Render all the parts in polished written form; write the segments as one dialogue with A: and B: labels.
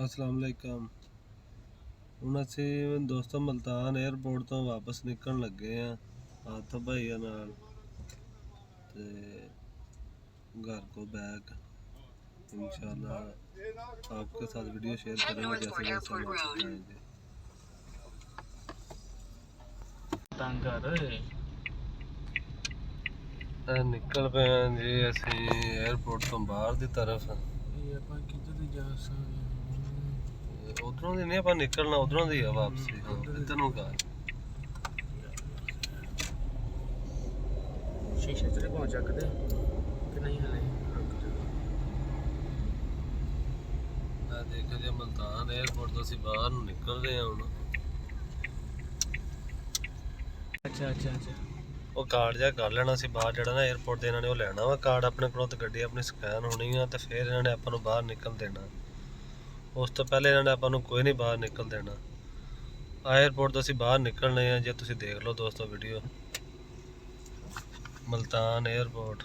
A: अस्सलाम वालेकुम। ਹੁਣ ਅਸੀਂ ਦੋਸਤੋ ਮਲਤਾਨ 에ਅਰਪੋਰਟ ਤੋਂ ਵਾਪਸ ਨਿਕਲਣ ਲੱਗੇ ਆ ਹੱਥ ਭਾਈਆਂ ਨਾਲ ਤੇ घर को बैक इंशाल्लाह आपके साथ वीडियो शेयर करेंगे जैसे जैसे हम जाएंगे। निकल पे जी असी एयरपोर्ट तो बाहर की तरफ उधरों ਦੀ ਨਹੀਂ ਆਪਾਂ ਨਿਕਲਣਾ ਉਧਰੋਂ ਦੀ ਆ ਵਾਪਸੀ ਇੱਧਰ ਨੂੰ ਕਰ
B: ਸ਼ੀਸ਼ੇ ਤੇ ਪਹੁੰਚ ਚੱਕਦੇ ਕਿ ਨਹੀਂ ਹਲੇ
A: ਆ ਦੇਖੋ ਜੀ ਮਲਤਾਨ 에ਅਰਪੋਰਟ ਤੋਂ ਅਸੀਂ ਬਾਹਰ ਨੂੰ ਨਿਕਲਦੇ ਆ ਹੁਣ।
B: ਅੱਛਾ
A: ਉਹ ਕਾਰਡ ਜਿਹਾ ਕਰ ਲੈਣਾ ਸੀ ਬਾਹਰ ਜਿਹੜਾ ਨਾ 에ਅਰਪੋਰਟ ਦੇ ਇਹਨਾਂ ਨੇ ਉਹ ਲੈਣਾ ਵਾ ਕਾਰਡ ਆਪਣੇ ਕੋਲੋਂ ਤੇ ਗੱਡੀ ਆਪਣੀ ਸਕੈਨ ਹੋਣੀ ਆ ਤੇ ਫਿਰ ਇਹਨਾਂ ਨੇ ਆਪਾਂ ਨੂੰ ਬਾਹਰ ਨਿਕਲ ਦੇਣਾ। ਉਸ ਤੋਂ ਪਹਿਲੇ ਇਹਨਾਂ ਨੇ ਆਪਾਂ ਨੂੰ ਕੋਈ ਨਹੀਂ ਬਾਹਰ ਨਿਕਲ ਦੇਣਾ। 에ਅਰਪੋਰਟ ਤੋਂ ਅਸੀਂ ਬਾਹਰ ਨਿਕਲਣੇ ਆ ਜੇ ਤੁਸੀਂ ਦੇਖ ਲਓ ਦੋਸਤੋ ਵੀਡੀਓ ਮਲਤਾਨ 에ਅਰਪੋਰਟ।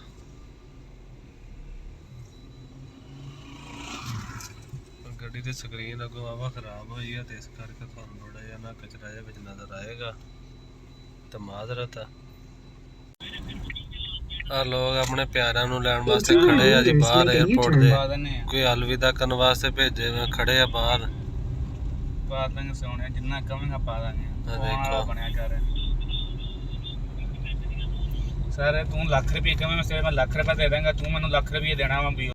A: ਗੱਡੀ ਦੀ ਸਕਰੀਨ ਅੱਗੋਂ ਆਵਾ ਖਰਾਬ ਹੋਈ ਆ ਤੇ ਇਸ ਕਰਕੇ ਤੁਹਾਨੂੰ ਥੋੜਾ ਜਿਹਾ ਨਾ ਕਚਰਾ ਜਿਹਾ ਵਿੱਚ ਨਜ਼ਰ ਆਏਗਾ ਤੇ ਮਾਜ਼ਰਤ ਆ। ਆ ਲੋਕ ਆਪਣੇ ਪਿਆਰਿਆਂ ਨੂੰ ਲੈਣ ਵਾਸਤੇ ਖੜੇ ਆ ਜੀ ਬਾਹਰ 에ਅਰਪੋਰਟ ਦੇ ਕੋਈ ਅਲਵਿਦਾ ਕਰਨ ਵਾਸਤੇ ਭੇਜੇ ਹੋਏ ਖੜੇ ਆ ਬਾਹਰ।
B: ਪਾ ਦਾਂਗੇ ਸੋਹਣਿਆ ਜਿੰਨਾ ਕਹਾਂਗਾ ਪਾ ਦਾਂਗੇ।
A: ਆ ਦੇਖੋ
B: ਬਣਿਆ ਕਰ ਸਰ ਤੂੰ ਲੱਖ ਰੁਪਏ ਕਵੇਂ ਮੈਂ ਲੱਖ ਰੁਪਏ ਦੇ ਦਾਂਗਾ ਤੂੰ ਮੈਨੂੰ ਲੱਖ ਰੁਪਏ ਦੇਣਾ ਵਾ ਵੀ